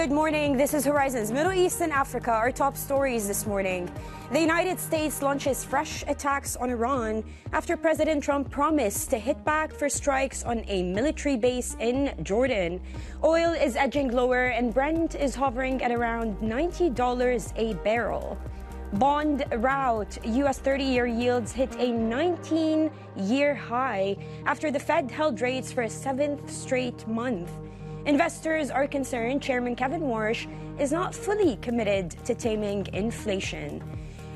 Good morning. This is Horizons Middle East and Africa. Our top stories this morning. The United States launches fresh attacks on Iran after President Trump promised to hit back for strikes on a military base in Jordan. Oil is edging lower and Brent is hovering at around $90 a barrel. Bond rout, U.S. 30-year yields hit a 19-year high after the Fed held rates for a seventh straight month. Investors are concerned Chairman Kevin Warsh is not fully committed to taming inflation.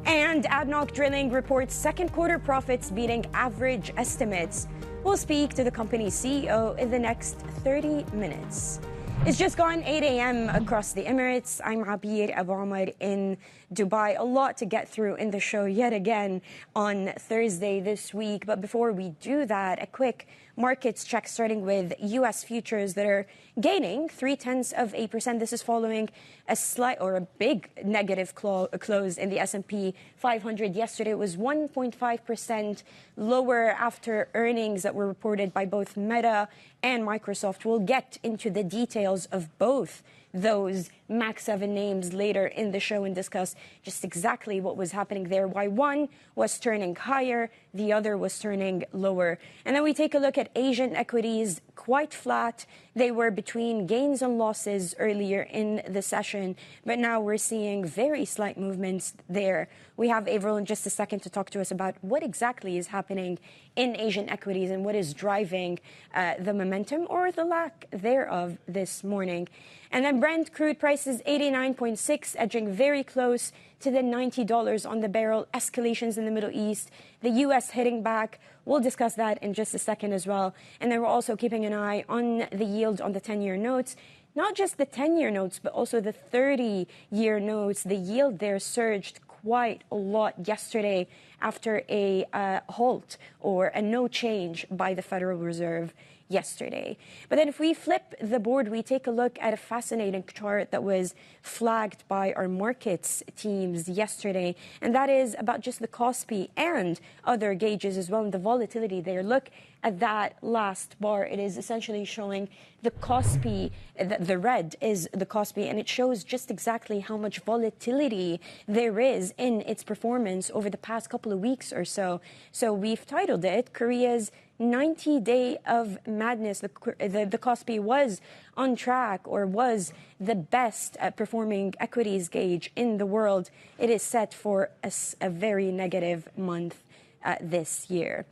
And Adnoc Drilling reports second quarter profits beating average estimates. We'll speak to the company's CEO in the next 30 minutes. It's just gone 8 a.m. across the Emirates. I'm Abir Abu Amr in Dubai. A lot to get through in the show yet again on Thursday this week. But before we do that, a quick markets check starting with U.S. futures that are gaining 0.3%. This is following a slight or a big negative close in the S&P 500. Yesterday it was 1.5% lower after earnings that were reported by both Meta and Microsoft. We'll get into the details of both those Max 7 names later in the show and discuss just exactly what was happening there, why one was turning higher, the other was turning lower. And then we take a look at Asian equities, quite flat. They were between gains and losses earlier in the session, but now we're seeing very slight movements there. We have Avril in just a second to talk to us about what exactly is happening in Asian equities and what is driving the momentum or the lack thereof this morning. And then Brent crude prices 89.6, edging very close to the $90 on the barrel. Escalations in the Middle East, the U.S. hitting back. We'll discuss that in just a second as well. And then we're also keeping an eye on the yield on the 10-year notes. Not just the 10-year notes, but also the 30-year notes. The yield there surged quite a lot yesterday after a halt or a no change by the Federal Reserve yesterday. But then if we flip the board, we take a look at a fascinating chart that was flagged by our markets teams yesterday, and that is about just the KOSPI and other gauges as well, and the volatility there. Look at that last bar. It is essentially showing the KOSPI, the red is the KOSPI, and it shows just exactly how much volatility there is in its performance over the past couple of weeks or so. So we've titled it Korea's 90-Day of Madness. The KOSPI was on track or was the best performing equities gauge in the world. It is set for a very negative month this year.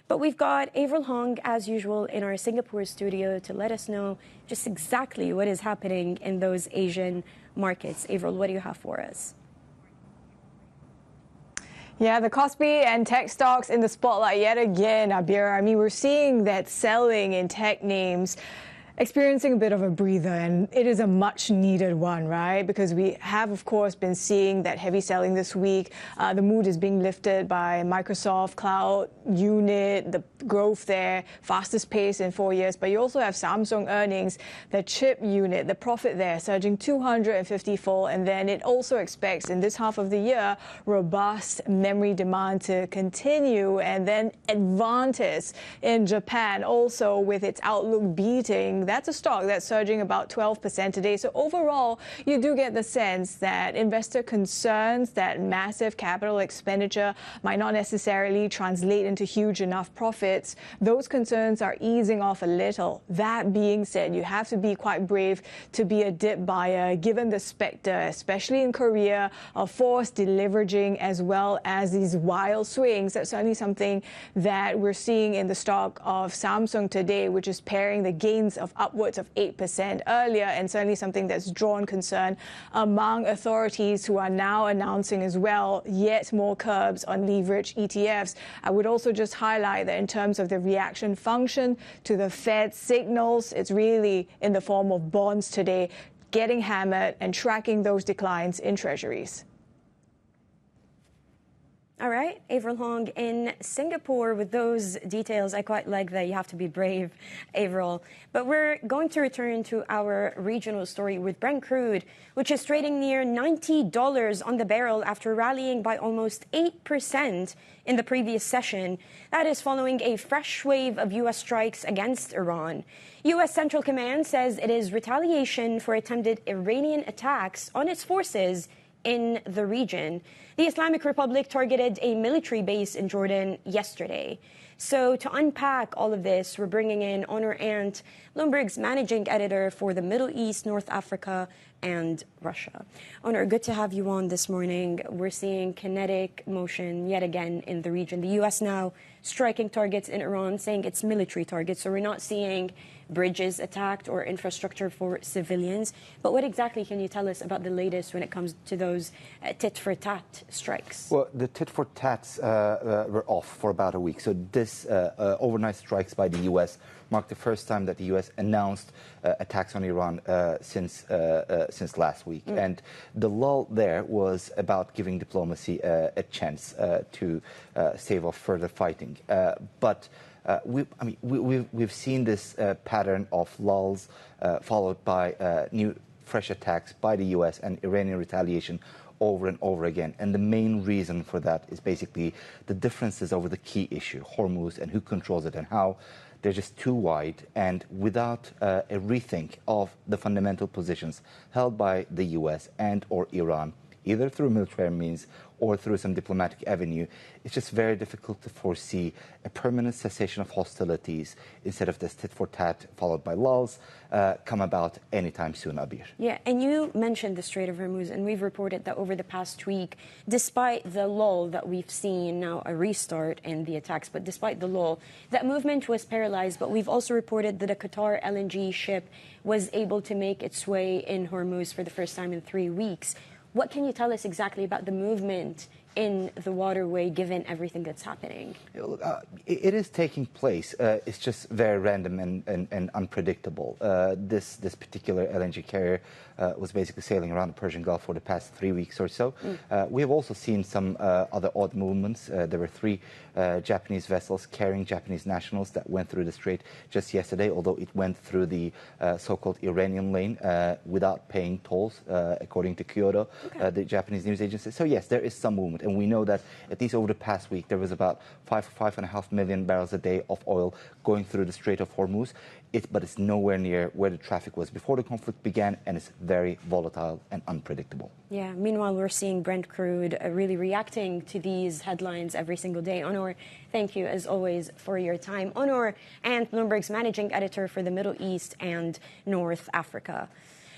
But we've got Avril Hong, as usual, in our Singapore studio to let us know just exactly what is happening in those Asian markets. Avril, what do you have for us? Yeah, the KOSPI and tech stocks in the spotlight yet again, Abir. I mean, we're seeing that selling in tech names experiencing a bit of a breather, and it is a much needed one, right? Because we have, of course, been seeing that heavy selling this week. The mood is being lifted by Microsoft Cloud unit, the growth there, fastest pace in 4 years. But you also have Samsung earnings, the chip unit, the profit there surging 254. And then it also expects in this half of the year, robust memory demand to continue. And then Advantis in Japan also with its outlook beating. That's a stock that's surging about 12% today. So overall, you do get the sense that investor concerns that massive capital expenditure might not necessarily translate into huge enough profits. Those concerns are easing off a little. That being said, you have to be quite brave to be a dip buyer, given the specter, especially in Korea, of forced deleveraging as well as these wild swings. That's certainly something that we're seeing in the stock of Samsung today, which is pairing the gains of upwards of 8% earlier, and certainly something that's drawn concern among authorities who are now announcing as well yet more curbs on leverage ETFs. I would also just highlight that in terms of the reaction function to the Fed signals, it's really in the form of bonds today getting hammered and tracking those declines in treasuries. All right, Avril Hong in Singapore with those details. I quite like that. You have to be brave, Avril. But we're going to return to our regional story with Brent crude, which is trading near $90 on the barrel after rallying by almost 8% in the previous session. That is following a fresh wave of U.S. strikes against Iran. U.S. Central Command says it is retaliation for attempted Iranian attacks on its forces in the region. The Islamic Republic targeted a military base in Jordan yesterday. So to unpack all of this, we're bringing in Onur Ant, Bloomberg's managing editor for the Middle East, North Africa, and Russia. Onur, good to have you on this morning. We're seeing kinetic motion yet again in the region. The U.S. now striking targets in Iran, saying it's military targets. So we're not seeing bridges attacked or infrastructure for civilians. But what exactly can you tell us about the latest when it comes to those tit-for-tat strikes? Well, the tit-for-tats were off for about a week. So this overnight strikes by the U.S. marked the first time that the U.S. announced attacks on Iran since last week. And the lull there was about giving diplomacy a chance to stave off further fighting. But we've seen this pattern of lulls followed by fresh attacks by the U.S. and Iranian retaliation over and over again. And the main reason for that is basically the differences over the key issue, Hormuz, and who controls it and how. They're just too wide, and without a rethink of the fundamental positions held by the U.S. and or Iran, either through military means or through some diplomatic avenue, it's just very difficult to foresee a permanent cessation of hostilities instead of this tit-for-tat followed by lulls come about anytime soon, Abir. Yeah, and you mentioned the Strait of Hormuz, and we've reported that over the past week, despite the lull that we've seen, now a restart in the attacks, but despite the lull, that movement was paralyzed. But we've also reported that a Qatar LNG ship was able to make its way in Hormuz for the first time in 3 weeks. What can you tell us exactly about the movement in the waterway, given everything that's happening? It is taking place. It's just very random and unpredictable. This particular LNG carrier was basically sailing around the Persian Gulf for the past 3 weeks or so. We have also seen some other odd movements. There were 3 Japanese vessels carrying Japanese nationals that went through the strait just yesterday, although it went through the so-called Iranian lane without paying tolls, according to Kyoto, the Japanese news agency. So yes, there is some movement. And we know that at least over the past week, there was about 5.5 million barrels a day of oil going through the Strait of Hormuz. But it's nowhere near where the traffic was before the conflict began, and it's very volatile and unpredictable. Yeah, meanwhile, we're seeing Brent crude really reacting to these headlines every single day. Onur, thank you, as always, for your time. Onur Ant, Bloomberg's managing editor for the Middle East and North Africa.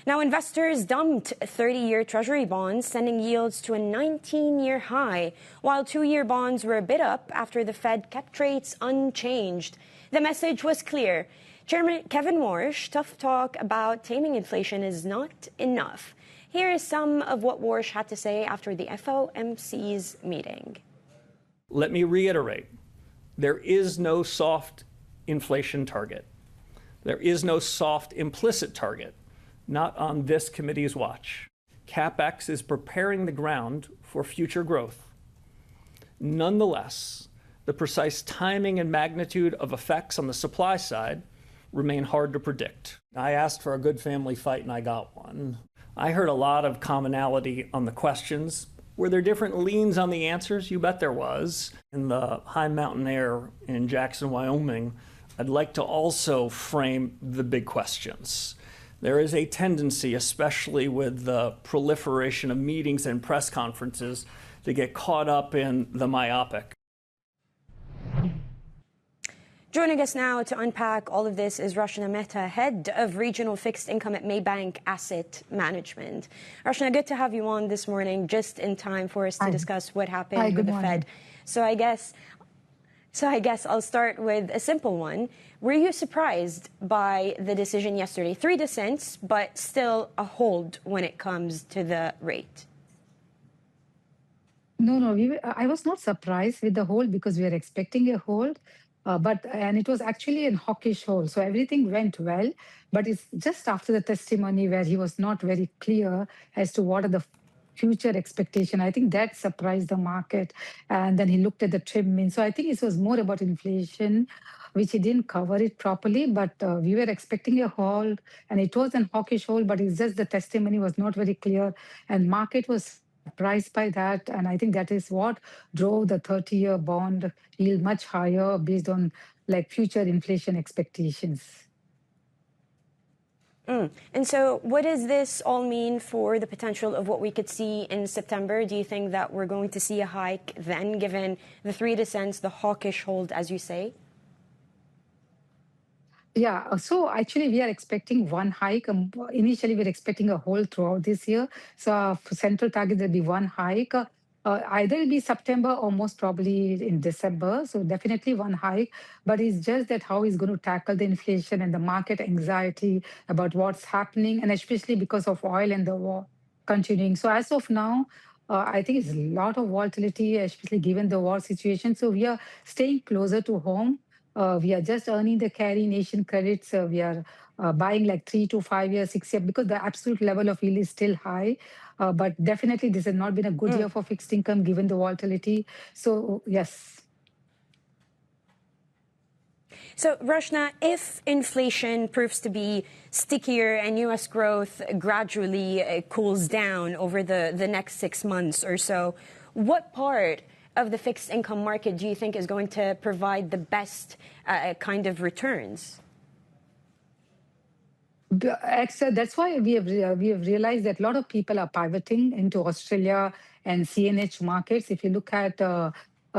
Now, investors dumped 30-year Treasury bonds, sending yields to a 19-year high, while 2-year bonds were a bit up after the Fed kept rates unchanged. The message was clear. Chairman Kevin Warsh, tough talk about taming inflation is not enough. Here is some of what Warsh had to say after the FOMC's meeting. Let me reiterate, there is no soft inflation target. There is no soft implicit target, not on this committee's watch. CapEx is preparing the ground for future growth. Nonetheless, the precise timing and magnitude of effects on the supply side remain hard to predict. I asked for a good family fight and I got one. I heard a lot of commonality on the questions. Were there different leans on the answers? You bet there was. In the high mountain air in Jackson, Wyoming, I'd like to also frame the big questions. There is a tendency, especially with the proliferation of meetings and press conferences, to get caught up in the myopic. Joining us now to unpack all of this is Rachana Mehta, head of regional fixed income at Maybank Asset Management. Rachana, good to have you on this morning, just in time for us to discuss what happened with the Fed. So I guess I'll start with a simple one. Were you surprised by the decision yesterday? 3 dissents, but still a hold when it comes to the rate. No, I was not surprised with the hold because we were expecting a hold. And it was actually a hawkish hold. So everything went well, but it's just after the testimony where he was not very clear as to what are the future expectation. I think that surprised the market. And then he looked at the trim mean. So I think it was more about inflation, which he didn't cover it properly, but we were expecting a hold, and it was an hawkish hold, but it's just the testimony was not very clear, and market was surprised by that. And I think that is what drove the 30-year bond yield much higher based on like future inflation expectations. And so what does this all mean for the potential of what we could see in September? Do you think that we're going to see a hike then, given the three descents, the hawkish hold, as you say? Yeah, so actually we are expecting one hike. Initially, we're expecting a hold throughout this year. So for central target, there'll be one hike. Either it'll be September or most probably in December. So definitely one hike. But it's just that how he's going to tackle the inflation and the market anxiety about what's happening, and especially because of oil and the war continuing. So as of now, I think it's a lot of volatility, especially given the war situation. So we are staying closer to home. We are just earning the carry in Asian credits. We are buying like 3 to 5 years, 6 years, because the absolute level of yield is still high. But definitely, this has not been a good year for fixed income given the volatility. So, yes. So, Rachana, if inflation proves to be stickier and U.S. growth gradually cools down over the next 6 months or so, what part of the fixed income market do you think is going to provide the best kind of returns? That's why we have realized that a lot of people are pivoting into Australia and CNH markets. If you look at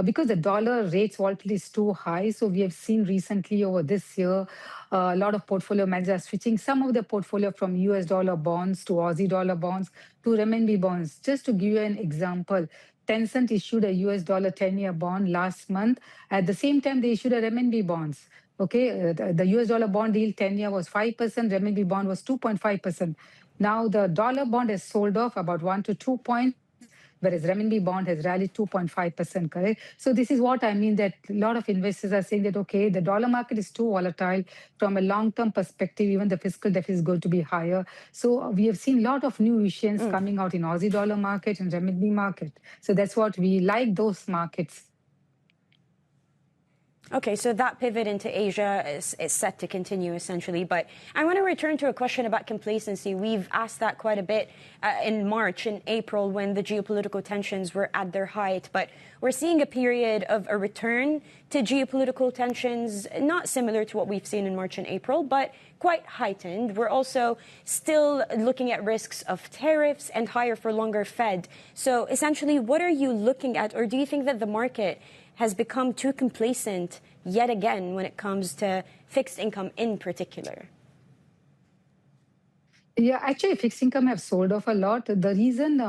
because the dollar rates volatility is too high, so we have seen recently over this year a lot of portfolio managers are switching some of the portfolio from US dollar bonds to Aussie dollar bonds to renminbi bonds. Just to give you an example, Tencent issued a US dollar 10-year bond last month. At the same time, they issued a renminbi bonds. Okay, the US dollar bond yield 10-year was 5%, renminbi bond was 2.5%. Now the dollar bond has sold off about 1 to 2 points, whereas renminbi bond has rallied 2.5%, correct? So this is what I mean, that a lot of investors are saying that, okay, the dollar market is too volatile. From a long-term perspective, even the fiscal deficit is going to be higher. So we have seen a lot of new issues coming out in Aussie dollar market and renminbi market. So that's what we like, those markets. Okay, so that pivot into Asia is set to continue, essentially. But I want to return to a question about complacency. We've asked that quite a bit in March and April when the geopolitical tensions were at their height. But we're seeing a period of a return to geopolitical tensions, not similar to what we've seen in March and April, but quite heightened. We're also still looking at risks of tariffs and higher for longer Fed. So essentially, what are you looking at? Or do you think that the market has become too complacent yet again when it comes to fixed income in particular? Yeah, actually, fixed income have sold off a lot. The reason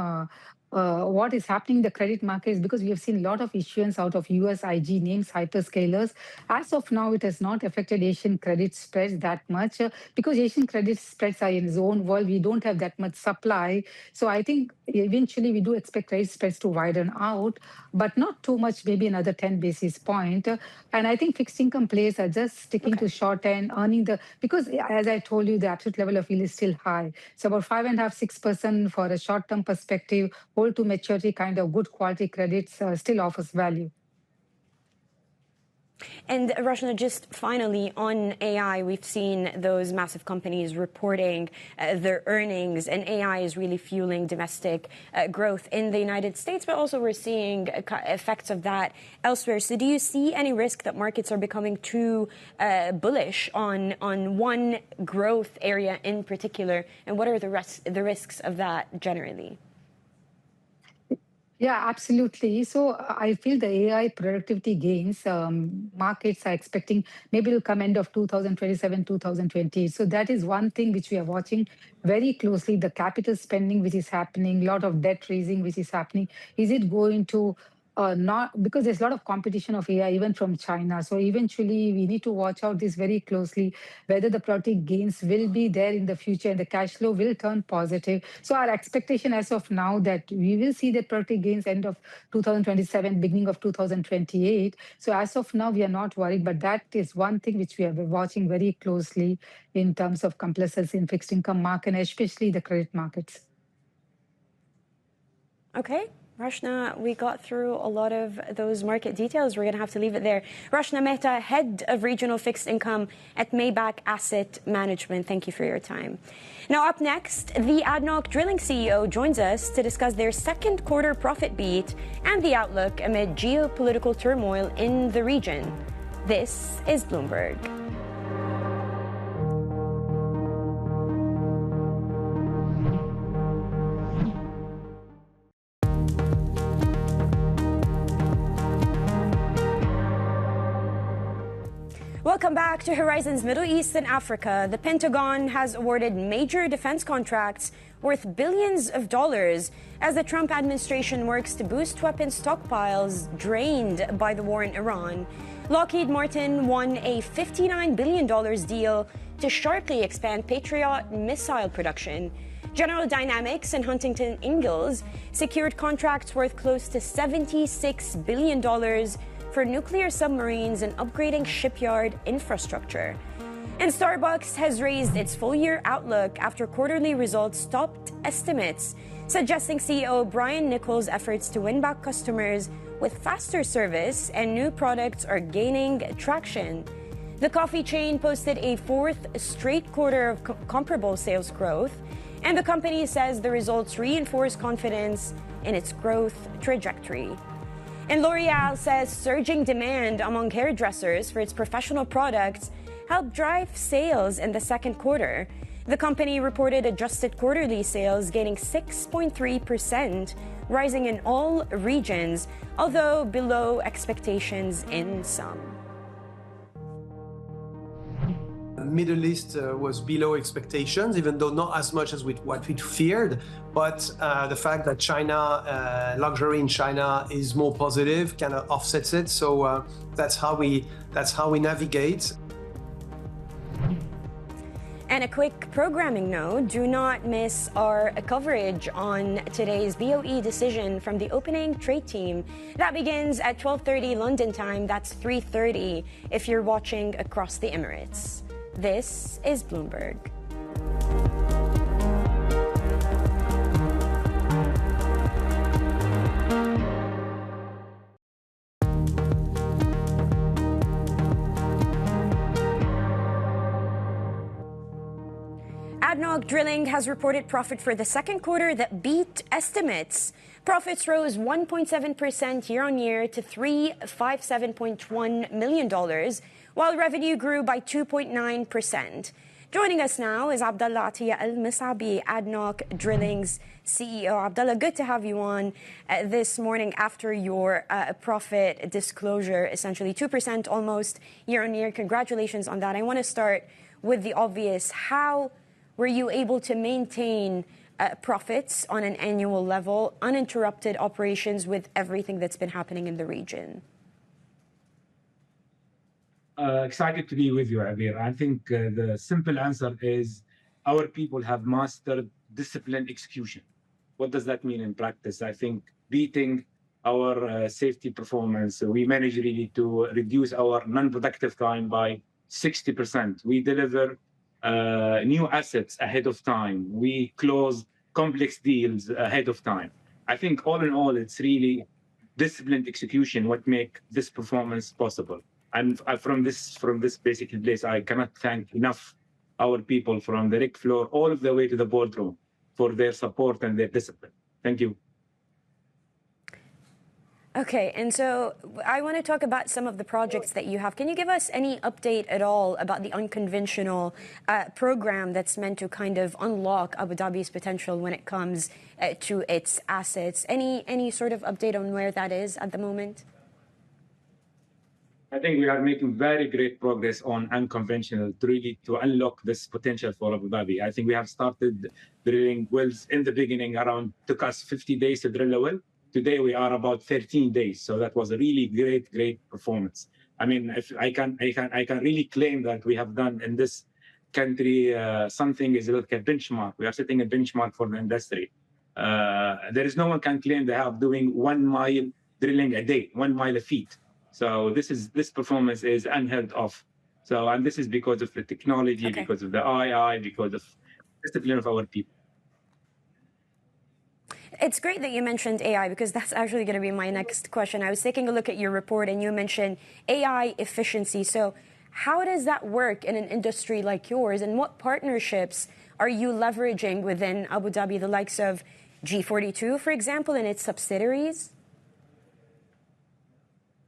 what is happening in the credit market is because we have seen a lot of issuance out of US IG names, hyperscalers. As of now, it has not affected Asian credit spreads that much because Asian credit spreads are in its own world. We don't have that much supply. So I think eventually we do expect credit spreads to widen out, but not too much, maybe another 10 basis point. And I think fixed income players are just sticking to short end, earning because as I told you, the absolute level of yield is still high. So about 5.5%, 6% for a short-term perspective, hold to maturity kind of good quality credits still offers value. And Rachana, just finally on AI, we've seen those massive companies reporting their earnings, and AI is really fueling domestic growth in the United States, but also we're seeing effects of that elsewhere. So do you see any risk that markets are becoming too bullish on one growth area in particular? And what are the risks of that generally? Yeah, absolutely. So I feel the AI productivity gains, markets are expecting maybe it'll come end of 2027, 2020. So that is one thing which we are watching very closely, the capital spending which is happening, a lot of debt raising which is happening. Is it going to not, because there's a lot of competition of AI even from China. So eventually we need to watch out this very closely, whether the productive gains will be there in the future and the cash flow will turn positive. So our expectation as of now that we will see the productive gains end of 2027, beginning of 2028. So as of now, we are not worried, but that is one thing which we are watching very closely in terms of complacency in fixed income market, and especially the credit markets. Okay. Rachana, we got through a lot of those market details. We're going to have to leave it there. Rachana Mehta, Head of Regional Fixed Income at Maybank Asset Management. Thank you for your time. Now, up next, the Adnoc Drilling CEO joins us to discuss their second quarter profit beat and the outlook amid geopolitical turmoil in the region. This is Bloomberg. Welcome back to Horizons Middle East and Africa. The Pentagon has awarded major defense contracts worth billions of dollars as the Trump administration works to boost weapon stockpiles drained by the war in Iran. Lockheed Martin won a $59 billion deal to sharply expand Patriot missile production. General Dynamics and Huntington Ingalls secured contracts worth close to $76 billion for nuclear submarines and upgrading shipyard infrastructure. And Starbucks has raised its full-year outlook after quarterly results topped estimates, suggesting CEO Brian Niccol's efforts to win back customers with faster service and new products are gaining traction. The coffee chain posted a fourth straight quarter of comparable sales growth, and the company says the results reinforce confidence in its growth trajectory. And L'Oreal says surging demand among hairdressers for its professional products helped drive sales in the second quarter. The company reported adjusted quarterly sales gaining 6.3%, rising in all regions, although below expectations in some. Middle East was below expectations, even though not as much as what we feared. But the fact that China, luxury in China is more positive kind of offsets it. So that's how we navigate. And a quick programming note, do not miss our coverage on today's BOE decision from the opening trade team. That begins at 12:30 London time. That's 3:30 if you're watching across the Emirates. This is Bloomberg. Adnoc Drilling has reported profit for the second quarter that beat estimates. Profits rose 1.7% year-on-year to $357.1 million, while revenue grew by 2.9%. Joining us now is Abdulla Ateya Messabi, Adnoc Drilling's CEO. Abdulla, good to have you on this morning after your profit disclosure, essentially 2% almost year-on-year. Congratulations on that. I want to start with the obvious. How were you able to maintain profits on an annual level, uninterrupted operations with everything that's been happening in the region? Excited to be with you, Abir. I think the simple answer is our people have mastered disciplined execution. What does that mean in practice? I think beating our safety performance, we managed really to reduce our non-productive time by 60%. We deliver new assets ahead of time. We close complex deals ahead of time. I think all in all, it's really disciplined execution what make this performance possible. And from this basic place, I cannot thank enough our people from the rig floor all the way to the boardroom for their support and their discipline. Thank you. Okay, and so I want to talk about some of the projects that you have. Can you give us any update at all about the unconventional program that's meant to kind of unlock Abu Dhabi's potential when it comes to its assets? Any sort of update on where that is at the moment? I think we are making very great progress on unconventional to unlock this potential for Abu Dhabi. I think we have started drilling wells in the beginning took us 50 days to drill a well. Today we are about 13 days. So that was a really great performance. I mean, if I can really claim that we have done in this country something is like a benchmark. We are setting a benchmark for the industry. There is no one can claim they have doing 1 mile drilling a day, 1 mile a feet. So this performance is unheard of. And this is because of the technology, okay, because of the AI, because of discipline of our people. It's great that you mentioned AI because that's actually going to be my next question. I was taking a look at your report and you mentioned AI efficiency. So how does that work in an industry like yours, and what partnerships are you leveraging within Abu Dhabi, the likes of G42, for example, and its subsidiaries?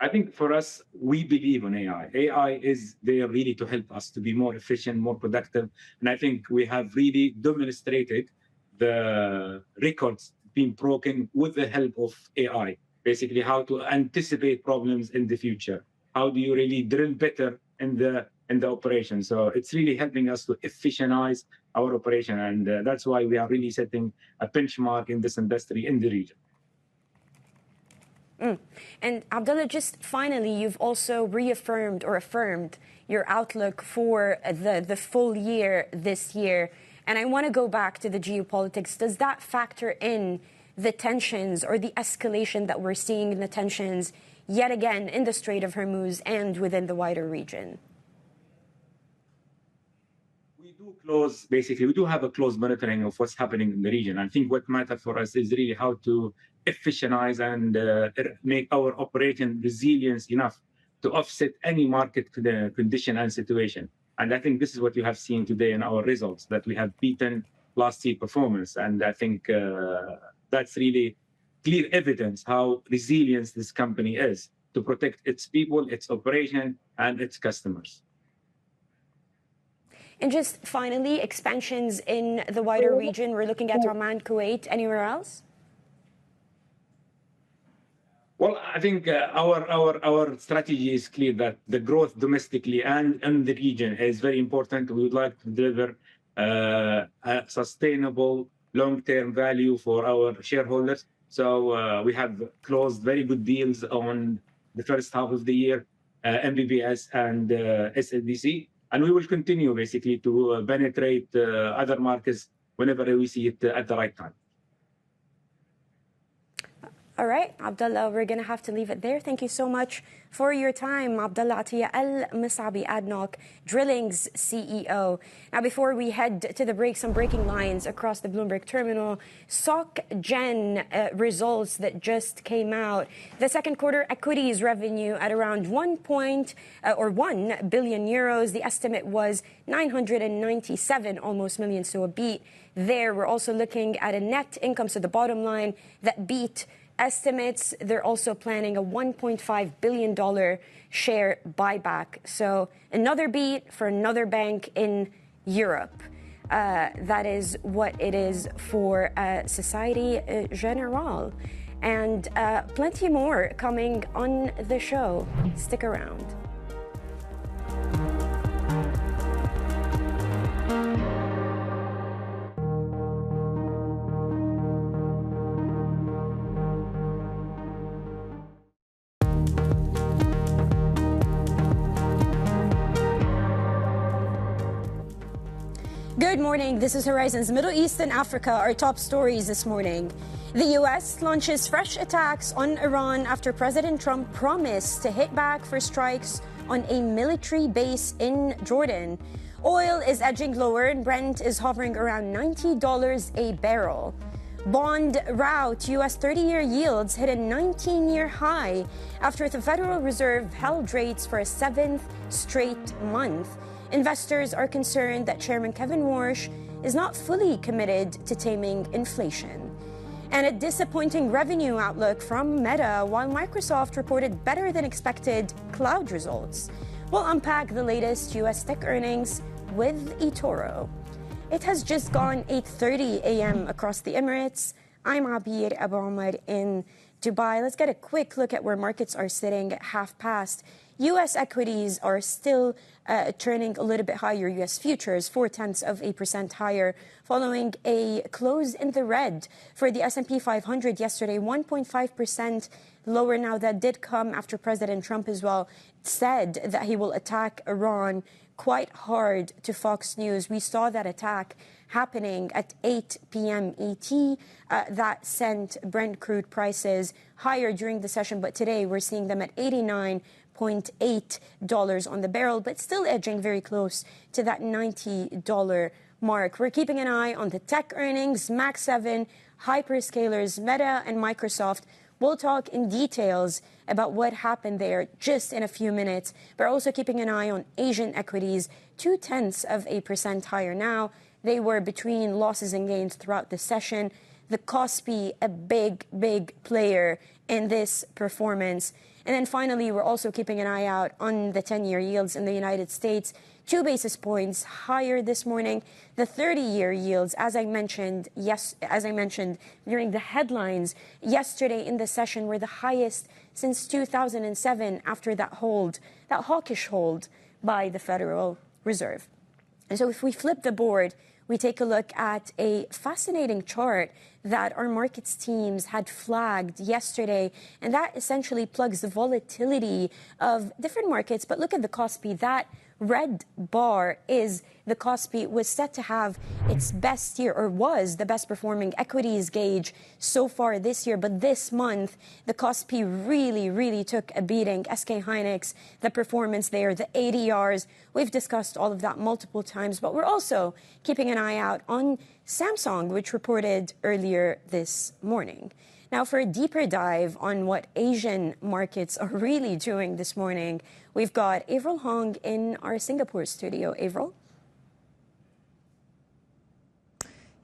I think for us, we believe in AI. AI is there really to help us to be more efficient, more productive. And I think we have really demonstrated the records being broken with the help of AI. Basically, how to anticipate problems in the future. How do you really drill better in the operation? So it's really helping us to efficientize our operation. And that's why we are really setting a benchmark in this industry in the region. And Abdulla, just finally, you've also reaffirmed or affirmed your outlook for the full year this year. And I want to go back to the geopolitics. Does that factor in the tensions or the escalation that we're seeing in the tensions yet again in the Strait of Hormuz and within the wider region? We do have a close monitoring of what's happening in the region. I think what matters for us is really how to efficientize and make our operation resilient enough to offset any market condition and situation. And I think this is what you have seen today in our results, that we have beaten last year's performance. And I think that's really clear evidence how resilient this company is to protect its people, its operation, and its customers. And just finally, expansions in the wider region. We're looking at Oman, Kuwait, anywhere else? Well, I think our strategy is clear that the growth domestically and in the region is very important. We would like to deliver a sustainable long-term value for our shareholders. So we have closed very good deals on the first half of the year, MBBS and SLDC. And we will continue basically to penetrate other markets whenever we see it at the right time. All right, Abdulla, we're going to have to leave it there. Thank you so much for your time. Abdulla Ateya Messabi, Adnoc Drilling's CEO. Now, before we head to the break, some breaking lines across the Bloomberg terminal. SocGen results that just came out. The second quarter equities revenue at around 1 billion euros. The estimate was 997 almost million, so a beat there. We're also looking at a net income, so the bottom line that beat estimates. They're also planning a $1.5 billion share buyback. So another beat for another bank in Europe. That is what it is for Société Générale. And plenty more coming on the show. Stick around. Good morning. This is Horizons Middle East and Africa. Our top stories this morning. The U.S. launches fresh attacks on Iran after President Trump promised to hit back for strikes on a military base in Jordan. Oil is edging lower and Brent is hovering around $90 a barrel. Bond rout, U.S. 30-year yields hit a 19-year high after the Federal Reserve held rates for a 7th straight month. Investors are concerned that Chairman Kevin Warsh is not fully committed to taming inflation. And a disappointing revenue outlook from Meta, while Microsoft reported better than expected cloud results. We'll unpack the latest U.S. tech earnings with eToro. It has just gone 8:30 a.m. across the Emirates. I'm Abir Abu Omar in Dubai. Let's get a quick look at where markets are sitting at 5:30. U.S. equities are still turning a little bit higher. U.S. futures 0.4% higher, following a close in the red for the S&P 500 yesterday, 1.5% lower. Now, that did come after President Trump as well said that he will attack Iran quite hard to Fox News. We saw that attack happening at 8 p.m. ET. That sent Brent crude prices higher during the session, but today we're seeing them at $89.8 on the barrel, but still edging very close to that $90 mark. We're keeping an eye on the tech earnings. Max 7 Hyperscalers, Meta and Microsoft. We'll talk in details about what happened there just in a few minutes. We're also keeping an eye on Asian equities, 0.2% higher now. They were between losses and gains throughout the session. The Kospi, a big player in this performance. And then finally, we're also keeping an eye out on the 10-year yields in the United States. 2 basis points higher this morning. The 30-year yields, as I mentioned during the headlines yesterday in the session, were the highest since 2007 after that hawkish hold by the Federal Reserve. And so if we flip the board, we take a look at a fascinating chart that our markets teams had flagged yesterday, and that essentially plugs the volatility of different markets. But look at the Kospi. That red bar is the Kospi was set to have its best year, or was the best performing equities gauge so far this year. But this month, the Kospi really took a beating. SK Hynix, the performance there, the ADRs, we've discussed all of that multiple times. But we're also keeping an eye out on Samsung, which reported earlier this morning. Now, for a deeper dive on what Asian markets are really doing this morning, we've got Avril Hong in our Singapore studio. Avril?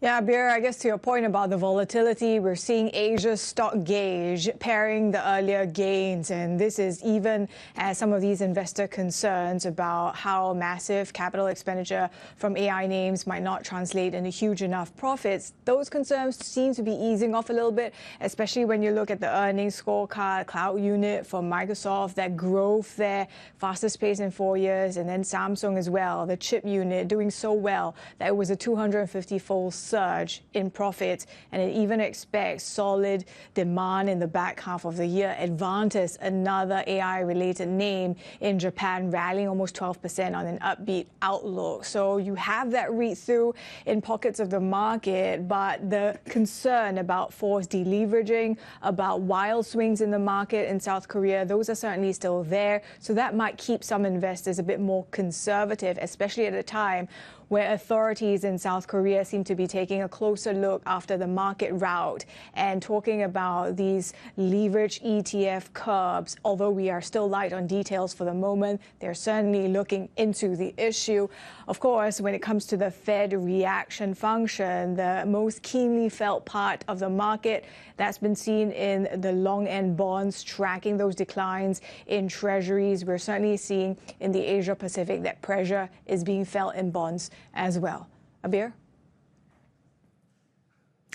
Yeah, Abir, I guess to your point about the volatility, we're seeing Asia's stock gauge pairing the earlier gains. And this is even as some of these investor concerns about how massive capital expenditure from AI names might not translate into huge enough profits. Those concerns seem to be easing off a little bit, especially when you look at the earnings scorecard, cloud unit for Microsoft, that growth there, fastest pace in 4 years. And then Samsung as well, the chip unit doing so well that it was a 250-fold surge in profits, and it even expects solid demand in the back half of the year. Advantis, another AI-related name in Japan, rallying almost 12% on an upbeat outlook. So you have that read-through in pockets of the market, but the concern about forced deleveraging, about wild swings in the market in South Korea, those are certainly still there. So that might keep some investors a bit more conservative, especially at a time where authorities in South Korea seem to be taking a closer look after the market rout and talking about these leverage ETF curbs. Although we are still light on details for the moment, they're certainly looking into the issue. Of course, when it comes to the Fed reaction function, the most keenly felt part of the market, that's been seen in the long end bonds, tracking those declines in treasuries. We're certainly seeing in the Asia Pacific that pressure is being felt in bonds as well. Abir?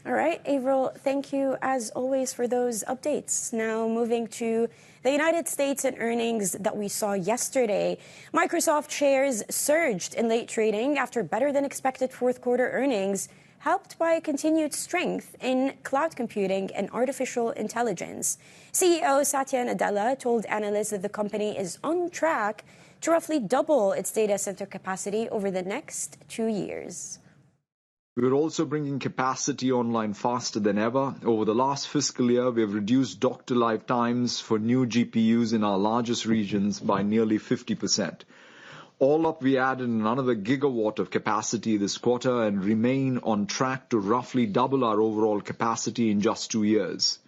All right, Avril, thank you as always for those updates. Now moving to the United States and earnings that we saw yesterday. Microsoft shares surged in late trading after better than expected fourth quarter earnings, helped by continued strength in cloud computing and artificial intelligence. CEO Satya Nadella told analysts that the company is on track to roughly double its data center capacity over the next 2 years. We're also bringing capacity online faster than ever. Over the last fiscal year, we have reduced dock-to-live times for new GPUs in our largest regions by nearly 50%. All up, we added another gigawatt of capacity this quarter and remain on track to roughly double our overall capacity in just 2 years.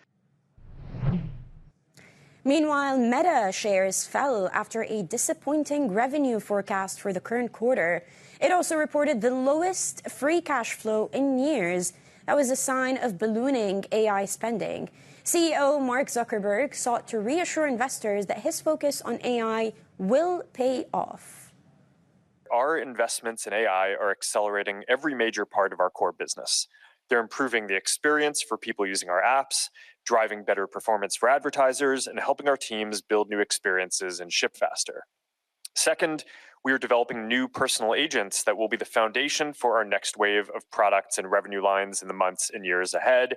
Meanwhile, Meta shares fell after a disappointing revenue forecast for the current quarter. It also reported the lowest free cash flow in years. That was a sign of ballooning AI spending. CEO Mark Zuckerberg sought to reassure investors that his focus on AI will pay off. Our investments in AI are accelerating every major part of our core business. They're improving the experience for people using our apps, driving better performance for advertisers, and helping our teams build new experiences and ship faster. Second, we are developing new personal agents that will be the foundation for our next wave of products and revenue lines in the months and years ahead.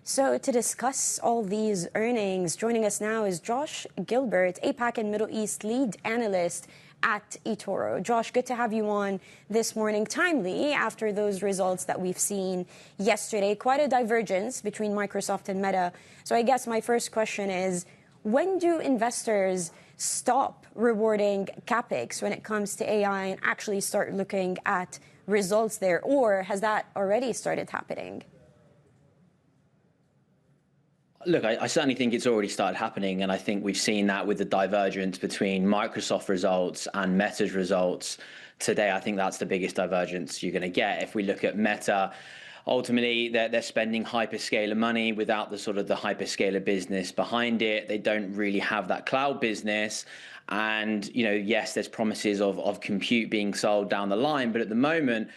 So to discuss all these earnings, joining us now is Josh Gilbert, Apac and Middle East lead analyst at eToro. Josh, good to have you on this morning, timely after those results that we've seen yesterday. Quite a divergence between Microsoft and Meta. So I guess my first question is, when do investors stop rewarding CapEx when it comes to AI and actually start looking at results there, or has that already started happening? Look, I certainly think it's already started happening, and I think we've seen that with the divergence between Microsoft results and Meta's results today. I think that's the biggest divergence you're going to get. If we look at Meta, ultimately they're spending hyperscaler money without the sort of the hyperscaler business behind it. They don't really have that cloud business. And, yes, there's promises of compute being sold down the line, but at the moment,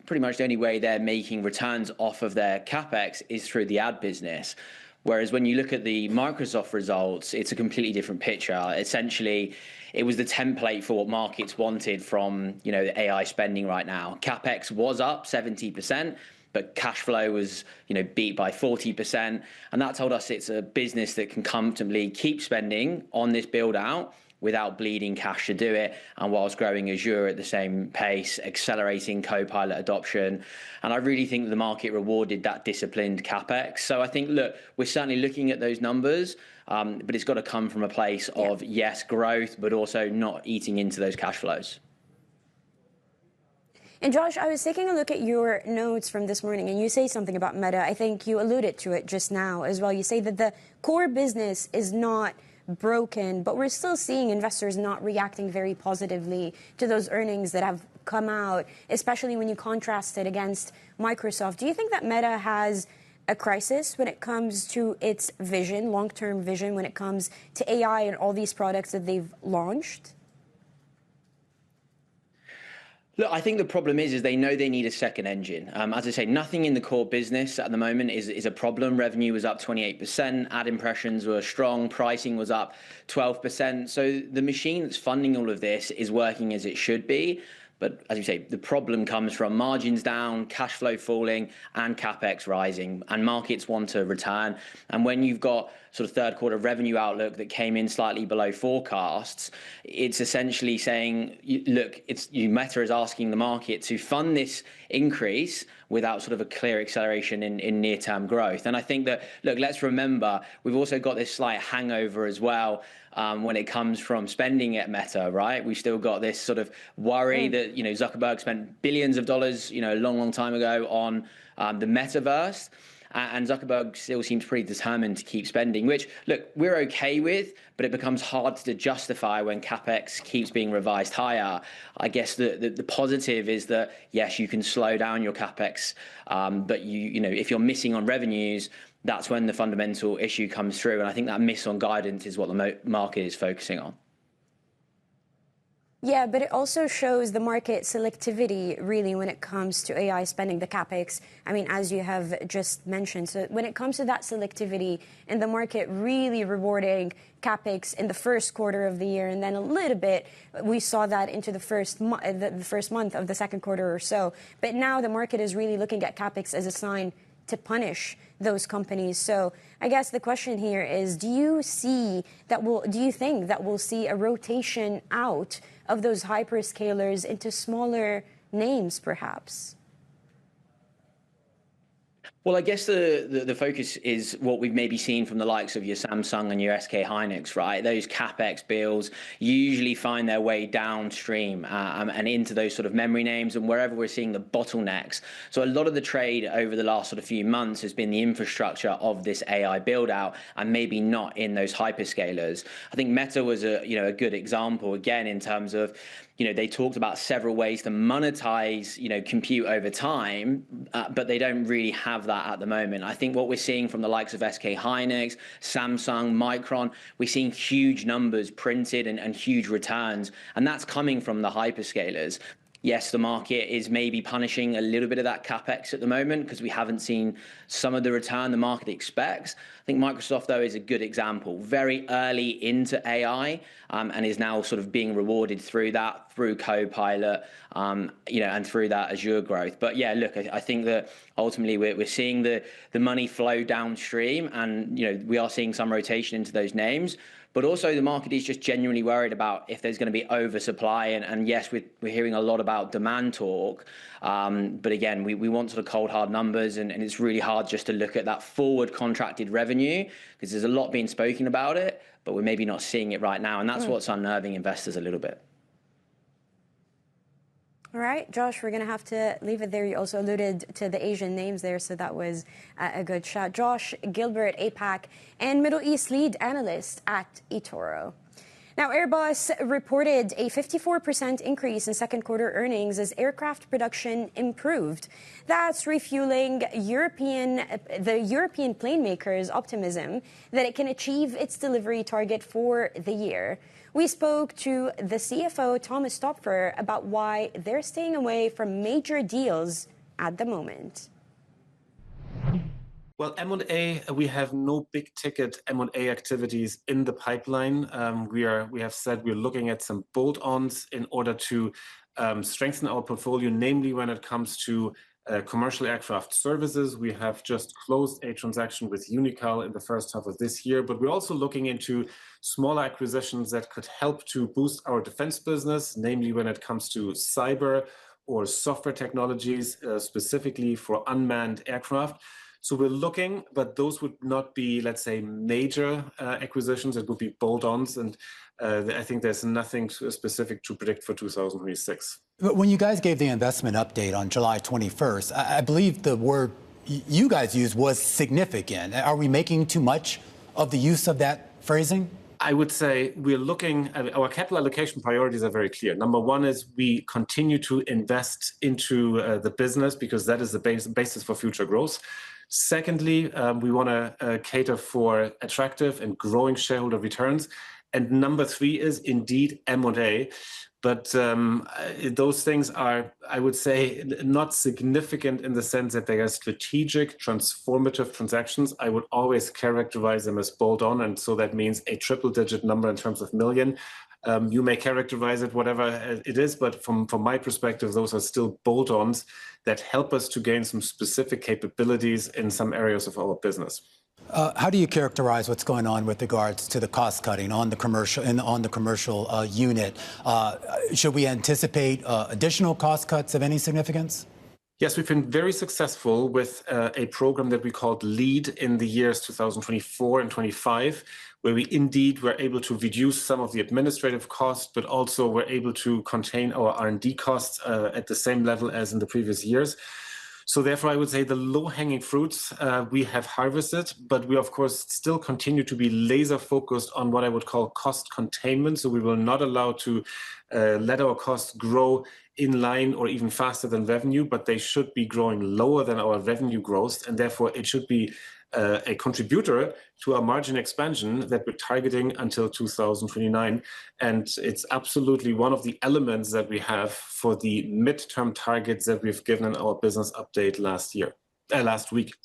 pretty much the only way they're making returns off of their CapEx is through the ad business. Whereas when you look at the Microsoft results, it's a completely different picture. Essentially, it was the template for what markets wanted from, the AI spending right now. CapEx was up 70%, but cash flow was, beat by 40%. And that told us it's a business that can comfortably keep spending on this build out without bleeding cash to do it, and whilst growing Azure at the same pace, accelerating Copilot adoption. And I really think the market rewarded that disciplined CapEx. So I think, look, we're certainly looking at those numbers, but it's got to come from a place of, yes, growth, but also not eating into those cash flows. And Josh, I was taking a look at your notes from this morning, and you say something about Meta. I think you alluded to it just now as well. You say that the core business is not broken, but we're still seeing investors not reacting very positively to those earnings that have come out, especially when you contrast it against Microsoft. Do you think that Meta has a crisis when it comes to its vision, long-term vision, when it comes to AI and all these products that they've launched? Look, I think the problem is they know they need a second engine. As I say, nothing in the core business at the moment is a problem. Revenue was up 28%, ad impressions were strong, pricing was up 12%. So the machine that's funding all of this is working as it should be. But as you say, the problem comes from margins down, cash flow falling, and CapEx rising, and markets want to return. And when you've got sort of third quarter revenue outlook that came in slightly below forecasts, it's essentially saying, look, Meta is asking the market to fund this increase without sort of a clear acceleration in near-term growth. And I think that, look, let's remember, we've also got this slight hangover as well when it comes from spending at Meta, right? We've still got this sort of worry that, Zuckerberg spent billions of dollars, a long, long time ago on the metaverse. And Zuckerberg still seems pretty determined to keep spending, which, look, we're okay with, but it becomes hard to justify when CapEx keeps being revised higher. I guess the positive is that, yes, you can slow down your CapEx, but if you're missing on revenues, that's when the fundamental issue comes through. And I think that miss on guidance is what the market is focusing on. Yeah, but it also shows the market selectivity, really, when it comes to AI spending, the CapEx. I mean, as you have just mentioned. So when it comes to that selectivity and the market really rewarding CapEx in the first quarter of the year, and then a little bit, we saw that into the first month of the second quarter or so. But now the market is really looking at CapEx as a sign to punish those companies. So I guess the question here is, do you think that we'll see a rotation out of those hyperscalers into smaller names, perhaps? Well, I guess the focus is what we've maybe seen from the likes of your Samsung and your SK Hynix, right? Those CapEx bills usually find their way downstream and into those sort of memory names and wherever we're seeing the bottlenecks. So a lot of the trade over the last sort of few months has been the infrastructure of this AI build out and maybe not in those hyperscalers. I think Meta was a good example, again, in terms of, they talked about several ways to monetize, compute over time, but they don't really have that at the moment. I think what we're seeing from the likes of SK Hynix, Samsung, Micron, we're seeing huge numbers printed and huge returns, and that's coming from the hyperscalers. Yes, the market is maybe punishing a little bit of that CapEx at the moment because we haven't seen some of the return the market expects. I think Microsoft, though, is a good example. Very early into AI and is now sort of being rewarded through that, through Copilot, and through that Azure growth. But yeah, look, I think that ultimately we're seeing the money flow downstream and, we are seeing some rotation into those names. But also the market is just genuinely worried about if there's going to be oversupply. And yes, we're hearing a lot about demand talk. But again, we want sort of cold, hard numbers. And it's really hard just to look at that forward contracted revenue because there's a lot being spoken about it, but we're maybe not seeing it right now. And that's what's unnerving investors a little bit. All right, Josh, we're going to have to leave it there. You also alluded to the Asian names there, so that was a good shot. Josh, Gilbert, Apac, and Middle East lead analyst at eToro. Now, Airbus reported a 54% increase in second quarter earnings as aircraft production improved. That's refueling the European plane makers' optimism that it can achieve its delivery target for the year. We spoke to the CFO, Thomas Toepfer, about why they're staying away from major deals at the moment. Well, M&A, we have no big ticket M&A activities in the pipeline. We have said we're looking at some bolt-ons in order to strengthen our portfolio, namely when it comes to commercial aircraft services. We have just closed a transaction with Unical in the first half of this year, but we're also looking into small acquisitions that could help to boost our defense business, namely when it comes to cyber or software technologies, specifically for unmanned aircraft. So we're looking, but those would not be, let's say, major acquisitions. It would be bolt-ons, and I think there's nothing specific to predict for 2026. But when you guys gave the investment update on July 21st, I believe the word you guys used was significant. Are we making too much of the use of that phrasing? I would say we're looking, our capital allocation priorities are very clear. Number one is we continue to invest into the business because that is the basis for future growth. Secondly, we want to cater for attractive and growing shareholder returns. And number three is indeed M&A. But those things are, I would say, not significant in the sense that they are strategic, transformative transactions. I would always characterize them as bolt-on, and so that means a triple-digit number in terms of million. You may characterize it whatever it is, but from my perspective, those are still bolt-ons that help us to gain some specific capabilities in some areas of our business. How do you characterize what's going on with regards to the cost cutting on the commercial unit? Should we anticipate additional cost cuts of any significance? Yes, we've been very successful with a program that we called LEAD in the years 2024 and 25, where we indeed were able to reduce some of the administrative costs, but also were able to contain our R&D costs at the same level as in the previous years. So therefore, I would say the low-hanging fruits we have harvested, but we, of course, still continue to be laser-focused on what I would call cost containment. So we will not allow to let our costs grow in line or even faster than revenue, but they should be growing lower than our revenue growth. And therefore, it should be a contributor to our margin expansion that we're targeting until 2029. And it's absolutely one of the elements that we have for the midterm targets that we've given in our business update last week.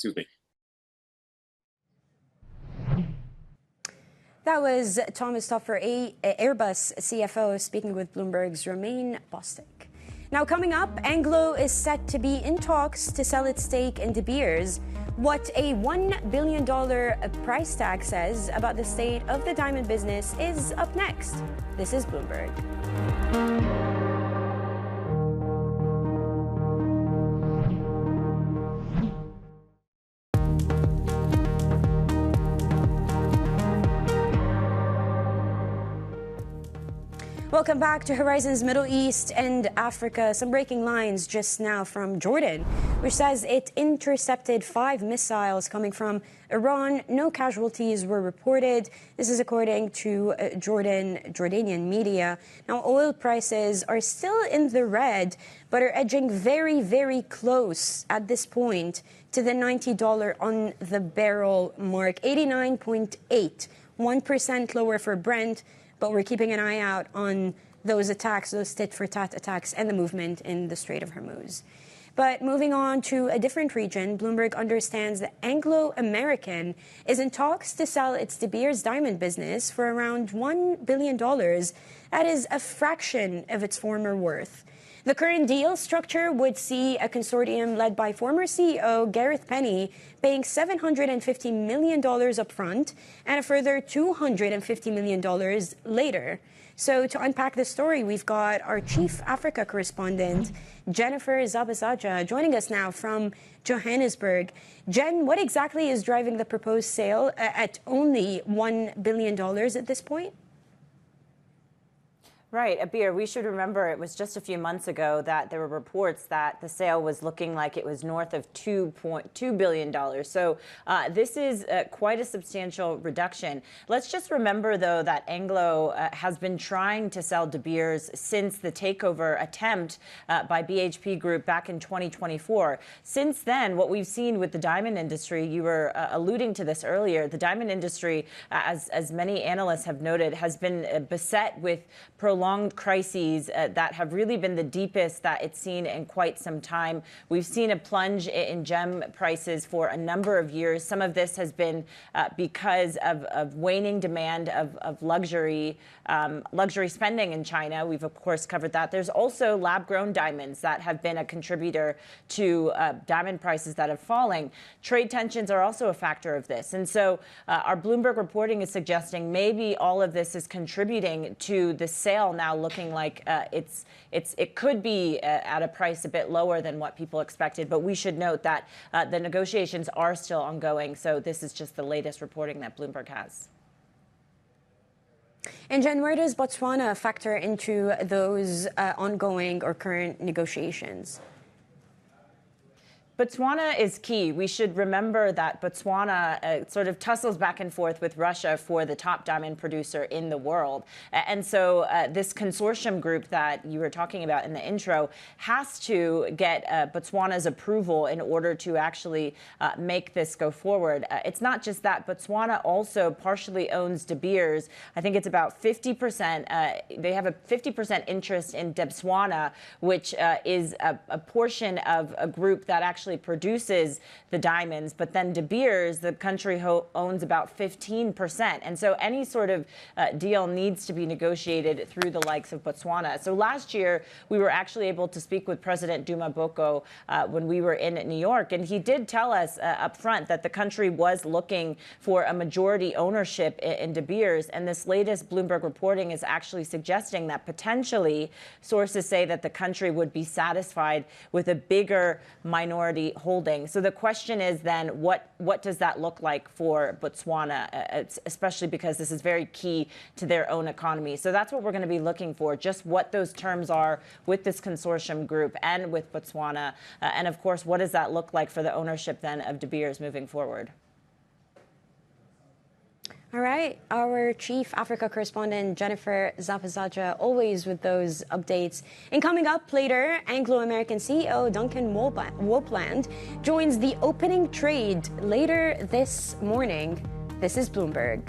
That was Thomas Toepfer, Airbus CFO, speaking with Bloomberg's Romain Bostic. Now, coming up, Anglo is set to be in talks to sell its stake in De Beers. What a $1 billion price tag says about the state of the diamond business is up next. This is Bloomberg. Welcome back to Horizons Middle East and Africa. Some breaking lines just now from Jordan, which says it intercepted 5 missiles coming from Iran. No casualties were reported. This is according to Jordanian media. Now, oil prices are still in the red, but are edging very, very close at this point to the $90 on the barrel mark, 89.8, 1% lower for Brent. But we're keeping an eye out on those attacks, those tit-for-tat attacks, and the movement in the Strait of Hormuz. But moving on to a different region, Bloomberg understands that Anglo American is in talks to sell its De Beers diamond business for around $1 billion. That is a fraction of its former worth. The current deal structure would see a consortium led by former CEO Gareth Penny paying $750 million upfront and a further $250 million later. So to unpack the story, we've got our chief Africa correspondent, Jennifer Zabazaja, joining us now from Johannesburg. Jen, what exactly is driving the proposed sale at only $1 billion at this point? Right, Abir, we should remember it was just a few months ago that there were reports that the sale was looking like it was north of $2.2 billion. So this is quite a substantial reduction. Let's just remember, though, that Anglo has been trying to sell De Beers since the takeover attempt by BHP Group back in 2024. Since then, what we've seen with the diamond industry, you were alluding to this earlier, the diamond industry, as many analysts have noted, has been beset with prolonged crises that have really been the deepest that it's seen in quite some time. We've seen a plunge in gem prices for a number of years. Some of this has been because of waning demand of luxury spending in China. We've, of course, covered that. There's also lab-grown diamonds that have been a contributor to diamond prices that are falling. Trade tensions are also a factor of this. And so our Bloomberg reporting is suggesting maybe all of this is contributing to the sale now looking like it could be at a price a bit lower than what people expected. But we should note that the negotiations are still ongoing. So this is just the latest reporting that Bloomberg has. And Jen, where does Botswana factor into those ongoing or current negotiations? Botswana is key. We should remember that Botswana sort of tussles back and forth with Russia for the top diamond producer in the world. And so this consortium group that you were talking about in the intro has to get Botswana's approval in order to actually make this go forward. It's not just that. Botswana also partially owns De Beers. I think it's about 50%. They have a 50% interest in Debswana, which is a portion of a group that actually produces the diamonds, but then De Beers, the country owns about 15%. And so any sort of deal needs to be negotiated through the likes of Botswana. So last year, we were actually able to speak with President Duma Boko when we were in New York, and he did tell us up front that the country was looking for a majority ownership in De Beers. And this latest Bloomberg reporting is actually suggesting that potentially sources say that the country would be satisfied with a bigger minority holding. So the question is then, what does that look like for Botswana, especially because this is very key to their own economy? So that's what we're going to be looking for, just what those terms are with this consortium group and with Botswana. And of course, what does that look like for the ownership then of De Beers moving forward? All right, our Chief Africa Correspondent, Jennifer Zapazaja, always with those updates. And coming up later, Anglo-American CEO Duncan Wopland joins the opening trade later this morning. This is Bloomberg.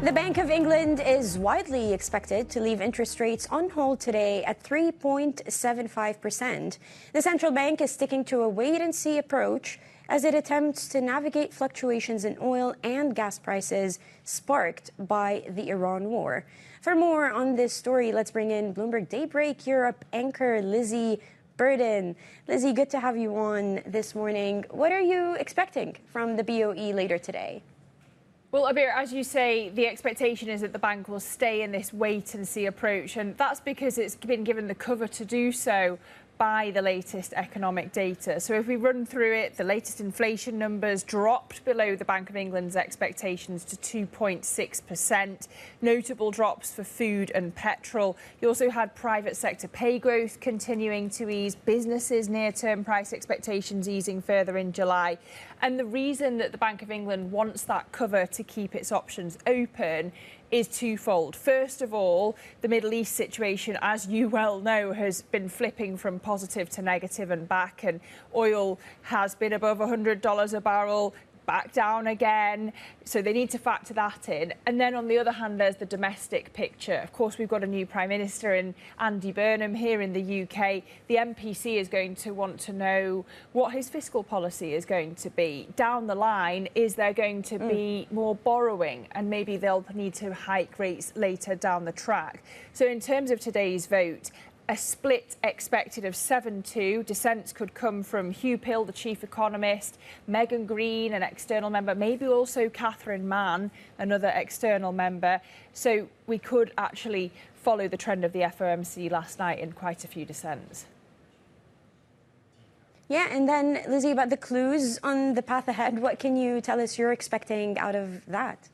The Bank of England is widely expected to leave interest rates on hold today at 3.75%. The central bank is sticking to a wait-and-see approach as it attempts to navigate fluctuations in oil and gas prices sparked by the Iran war. For more on this story, let's bring in Bloomberg Daybreak Europe anchor Lizzie Burden. Lizzie, good to have you on this morning. What are you expecting from the BOE later today? Well, Abir, as you say, the expectation is that the bank will stay in this wait-and-see approach, and that's because it's been given the cover to do so by the latest economic data. So if we run through it, the latest inflation numbers dropped below the Bank of England's expectations to 2.6%. Notable drops for food and petrol. You also had private sector pay growth continuing to ease, businesses' near-term price expectations easing further in July. And the reason that the Bank of England wants that cover to keep its options open is twofold. First of all, the Middle East situation, as you well know, has been flipping from positive to negative and back, and oil has been above $100 a barrel, back down again. So they need to factor that in. And then on the other hand, there's the domestic picture. Of course, we've got a new Prime Minister in Andy Burnham here in the UK. The MPC is going to want to know what his fiscal policy is going to be. Down the line, is there going to be more borrowing? And maybe they'll need to hike rates later down the track. So in terms of today's vote, a split expected of 7-2. Dissents could come from Hugh Pill, the chief economist, Megan Green, an external member, maybe also Catherine Mann, another external member. So we could actually follow the trend of the FOMC last night in quite a few dissents. Yeah, and then, Lizzie, about the clues on the path ahead, what can you tell us you're expecting out of that?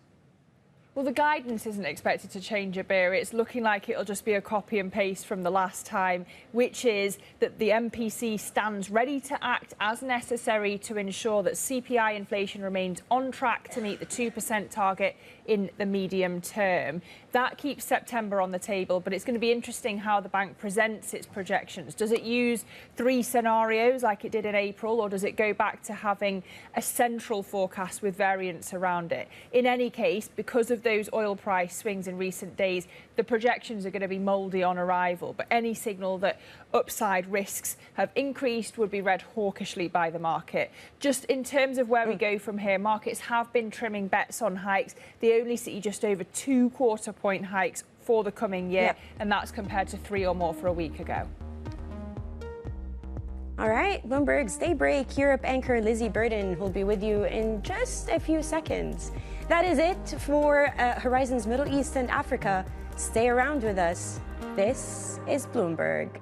Well, the guidance isn't expected to change a bit. It's looking like it'll just be a copy and paste from the last time, which is that the MPC stands ready to act as necessary to ensure that CPI inflation remains on track to meet the 2% target in the medium term. That keeps September on the table, but it's going to be interesting how the bank presents its projections. Does it use 3 scenarios like it did in April, or does it go back to having a central forecast with variance around it? In any case, because of those oil price swings in recent days, the projections are going to be mouldy on arrival, but any signal that upside risks have increased would be read hawkishly by the market. Just in terms of where we go from here, markets have been trimming bets on hikes. They only see just over 2 quarter-point hikes for the coming year, and that's compared to 3 or more for a week ago. All right, Bloomberg's Daybreak Europe anchor Lizzie Burden will be with you in just a few seconds. That is it for Horizons Middle East and Africa. Stay around with us. This is Bloomberg.